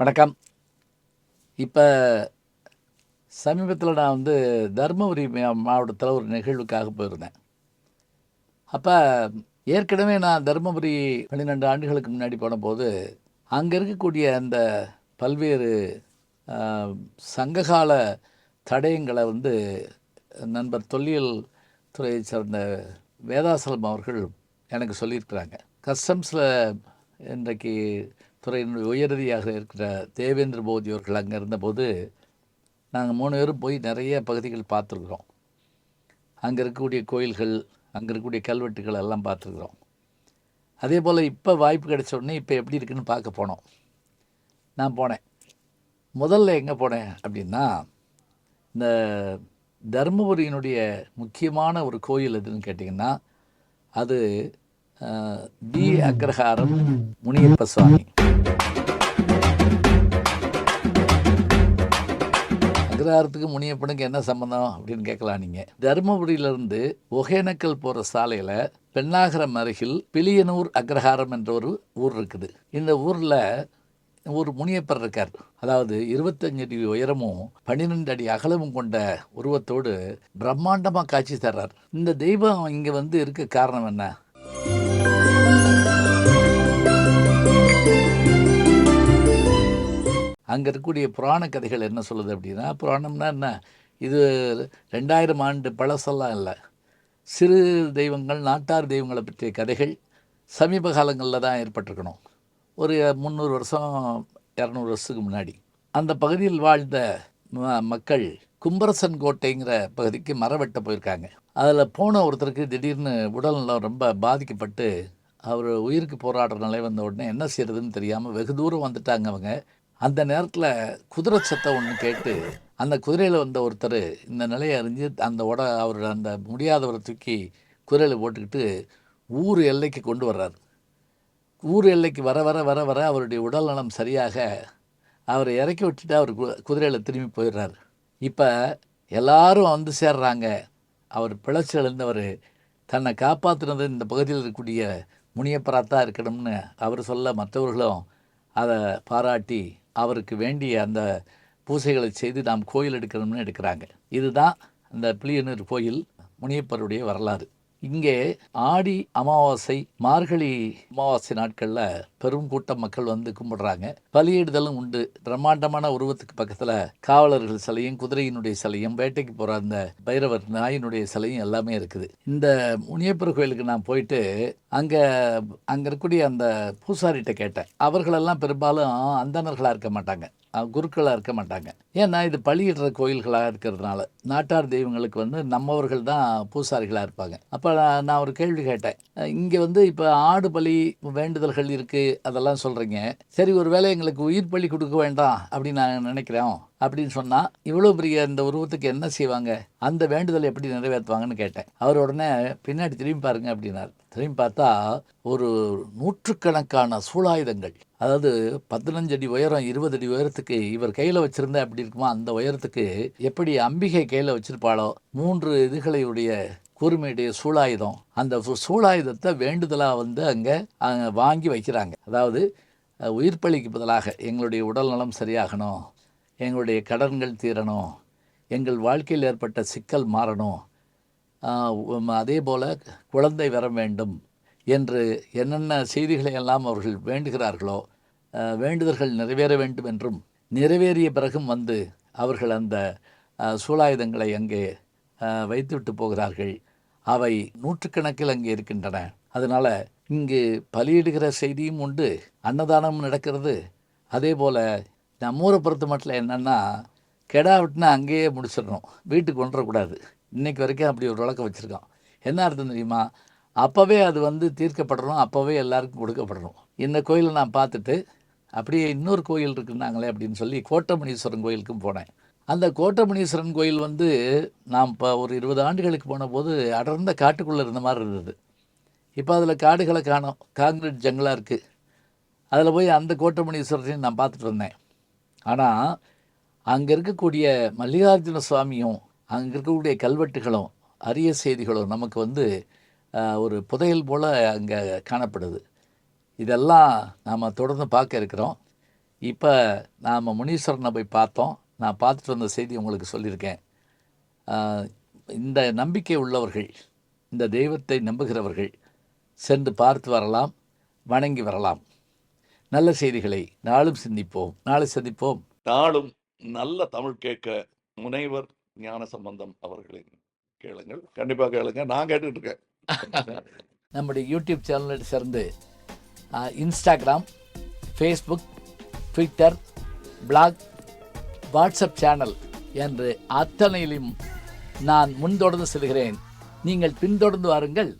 வணக்கம். இப்போ சமீபத்தில் நான் தருமபுரி மாவட்டத்தில் ஒரு நிகழ்வுக்காக போயிருந்தேன். அப்போ ஏற்கனவே நான் தருமபுரி 12 ஆண்டுகளுக்கு முன்னாடி போனபோது அங்கே இருக்கக்கூடிய அந்த பல்வேறு ஆ, சங்ககால தடயங்களை நண்பர் தொல்லியல் துறையை சார்ந்த வேதாசலம் அவர்கள் எனக்கு சொல்லியிருக்கிறாங்க. கஸ்டம்ஸில் இன்றைக்கு துறையினுடைய உயரதியாக இருக்கிற தேவேந்திர போதி அவர்கள் அங்கே இருந்தபோது நாங்கள் 3 பேரும் போய் நிறைய பகுதிகள் பார்த்துருக்குறோம். அங்கே இருக்கக்கூடிய கோயில்கள், அங்கே இருக்கக்கூடிய கல்வெட்டுகள் எல்லாம் பார்த்துருக்குறோம். அதே போல் இப்போ வாய்ப்பு கிடைச்ச உடனே இப்போ எப்படி இருக்குன்னு பார்க்க போனோம். நான் போனேன். முதல்ல எங்கே போனேன் அப்படின்னா, இந்த தருமபுரியினுடைய முக்கியமான ஒரு கோயில் எதுன்னு கேட்டிங்கன்னா, அது டி அக்ரஹாரம் முனியப்ப சுவாமி. அக்ரஹாரத்துக்கு முனியப்பனுக்கு என்ன சம்மந்தம் அப்படின்னு கேட்கலாம் நீங்கள். தருமபுரியிலிருந்து ஒகேனக்கல் போகிற சாலையில் பெண்ணாகரம் அருகில் பிலியனூர் அக்ரஹாரம் என்ற ஒரு ஊர் இருக்குது. இந்த ஊரில் ஒரு முனியப்பர் இருக்கார். அதாவது 25 அடி உயரமும் 12 அடி அகலமும் கொண்ட உருவத்தோடு பிரம்மாண்டமாக காட்சி தர்றார். இந்த தெய்வம் இங்கே இருக்க காரணம் என்ன? அங்கே இருக்கக்கூடிய புராண கதைகள் என்ன சொல்லுது அப்படின்னா, புராணம்னா என்ன, இது 2000 ஆண்டு பழசெல்லாம் இல்லை. சிறு தெய்வங்கள், நாட்டார் தெய்வங்களை பற்றிய கதைகள் சமீப காலங்களில் தான் ஏற்பட்டிருக்கணும். ஒரு 300 வருஷம் 200 வருஷத்துக்கு முன்னாடி அந்த பகுதியில் வாழ்ந்த மக்கள் கும்பரசன் கோட்டைங்கிற பகுதிக்கு மரம் வெட்ட போயிருக்காங்க. அதில் போன ஒருத்தருக்கு திடீர்னு உடல்நலம் ரொம்ப பாதிக்கப்பட்டு அவர் உயிருக்கு போராடுற நிலை வந்த உடனே என்ன செய்யறதுன்னு தெரியாமல் வெகு தூரம் வந்துட்டாங்க அவங்க. அந்த நேரத்தில் குதிரை சத்தம் ஒன்று கேட்டு அந்த குதிரையில் வந்த ஒருத்தர் இந்த நிலையை அறிஞ்சு அவர் அந்த முடியாதவரை தூக்கி குதிரையில் போட்டுக்கிட்டு ஊர் எல்லைக்கு கொண்டு வர்றார். ஊர் எல்லைக்கு வர வர வர வர அவருடைய உடல் நலம் சரியாக அவரை இறக்கி விட்டுட்டு அவர் குதிரையில் திரும்பி போயிடுறார். இப்போ எல்லாரும் சேர்றாங்க. அவர் பிழைச்சி எழுந்தவர் தன்னை காப்பாற்றினது இந்த பகுதியில் இருக்கக்கூடிய முனியப்பராத்தான் இருக்கணும்னு அவர் சொல்ல மற்றவர்களும் அதை பாராட்டி அவருக்கு வேண்டிய அந்த பூசைகளை செய்து நாம் கோயில் எடுக்கணும்னு எடுக்கிறாங்க. இதுதான் அந்த பிலியனூர் கோயில் முனியப்பருடைய வரலாறு. இங்கே ஆடி அமாவாசை, மார்கழி அமாவாசை நாட்களில் பெரும் கூட்டம் மக்கள் கும்பிடுறாங்க. பலியிடுதலும் உண்டு. பிரம்மாண்டமான உருவத்துக்கு பக்கத்தில் காவலர்கள் சிலையும், குதிரையினுடைய சிலையும், வேட்டைக்கு போகிற அந்த பைரவர் நாயினுடைய சிலையும் எல்லாமே இருக்குது. இந்த முனியப்பர் கோயிலுக்கு நான் போயிட்டு அங்கே இருக்கக்கூடிய அந்த பூசாரிகிட்ட கேட்டேன். அவர்களெல்லாம் பெரும்பாலும் அந்தணர்களாக இருக்க மாட்டாங்க, குருக்களாக இருக்க மாட்டாங்க. ஏன்னா இது பலியிடுற கோயில்களாக இருக்கிறதுனால நாட்டார் தெய்வங்களுக்கு நம்மவர்கள் தான் பூசாரிகளாக இருப்பாங்க. அப்போ நான் ஒரு கேள்வி கேட்டேன். இங்கே இப்போ ஆடு பலி வேண்டுதல்கள் இருக்குது அதெல்லாம் சொல்கிறீங்க, சரி ஒரு வேளை எங்களுக்கு உயிர் பலி கொடுக்க வேண்டாம் அப்படின்னு நான் நினைக்கிறோம் அப்படின்னு சொன்னால் இவ்வளோ பெரிய இந்த உருவத்துக்கு என்ன செய்வாங்க, அந்த வேண்டுதலை எப்படி நிறைவேற்றுவாங்கன்னு கேட்டேன். அவர் உடனே பின்னாடி திரும்பி பாருங்க அப்படின்னார். திரும்பி பார்த்தா ஒரு 100கணக்கான சூலாயுதங்கள், அதாவது 15 அடி உயரம், 20 அடி உயரத்துக்கு இவர் கையில் வச்சுருந்தா எப்படி இருக்குமா அந்த உயரத்துக்கு எப்படி அம்பிகை கையில் வச்சுருப்பாளோ 3 இதுகளையுடைய கூர்மையுடைய சூலாயுதம், அந்த சூலாயுதத்தை வேண்டுதலாக அங்கே வாங்கி வைக்கிறாங்க. அதாவது உயிர் பலிக்கு பதிலாக எங்களுடைய உடல் நலம் சரியாகணும், எங்களுடைய கடன்கள் தீரணும், எங்கள் வாழ்க்கையில் ஏற்பட்ட சிக்கல் மாறணும், அதே போல் குழந்தை வர வேண்டும் என்று என்னென்ன செய்திகளை எல்லாம் அவர்கள் வேண்டுகிறார்களோ, வேண்டுதல்கள் நிறைவேற வேண்டும் என்றும், நிறைவேறிய பிறகும் அவர்கள் அந்த சூலாயுதங்களை அங்கே வைத்துவிட்டு போகிறார்கள். அவை 100கணக்கில் அங்கே இருக்கின்றன. அதனால் இங்கு பலியிடுகிற செய்தியும் உண்டு, அன்னதானமும் நடக்கிறது. அதே போல் நம்ம ஊரை பொறுத்த மட்டும் என்னென்னா, கெடா விட்டுனா அங்கேயே முடிச்சிடணும், வீட்டுக்கு கொண்டுறக்கூடாது. இன்றைக்கு வரைக்கும் அப்படி ஒரு வழக்கம் வச்சுருக்கோம். என்ன அர்த்தம் தெரியுமா, அப்போவே அது தீர்க்கப்படணும், அப்போவே எல்லாருக்கும் கொடுக்கப்படணும். இந்த கோயிலை நான் பார்த்துட்டு அப்படியே இன்னொரு கோயில் இருக்குன்னாங்களே அப்படின்னு சொல்லி கோட்டமணீஸ்வரன் கோயிலுக்கும் போனேன். அந்த கோட்டமணீஸ்வரன் கோயில் நாம் இப்போ ஒரு 20 ஆண்டுகளுக்கு போன போது அடர்ந்த காட்டுக்குள்ளே இருந்த மாதிரி இருந்தது. இப்போ அதில் காடுகளை காணோம், காங்கிரீட் ஜங்கலாக இருக்குது. அதில் போய் அந்த கோட்டமணீஸ்வரரையும் நான் பார்த்துட்டு வந்தேன். ஆனால் அங்கே இருக்கக்கூடிய மல்லிகார்ஜுன சுவாமியும் அங்கே இருக்கக்கூடிய கல்வெட்டுகளும் அரிய செய்திகளும் நமக்கு ஒரு புதையல் போல் அங்கே காணப்படுது. இதெல்லாம் நாம் தொடர்ந்து பார்க்க இருக்கிறோம். இப்போ நாம் முனீஸ்வரனை போய் பார்த்தோம். நான் பார்த்துட்டு வந்த செய்தி உங்களுக்கு சொல்லியிருக்கேன். இந்த நம்பிக்கை உள்ளவர்கள், இந்த தெய்வத்தை நம்புகிறவர்கள் சென்று பார்த்து வரலாம், வணங்கி வரலாம். நல்ல செய்திகளை நாளும் சிந்திப்போம். நாளை சந்திப்போம். நாளும் நல்ல தமிழ் கேட்க முனைவர் ஞானசம்பந்தம் அவர்களின் கேளுங்கள். கண்டிப்பாக கேளுங்க. நான் கேட்டுட்டு இருக்கேன். நம்முடைய யூடியூப் சேனலை சேர்ந்து Instagram, Facebook, Twitter, blog, WhatsApp channel என்று அத்தனையிலும் நான் முன்தொடர்ந்து செல்கிறேன். நீங்கள் பின்தொடர்ந்து வாருங்கள்.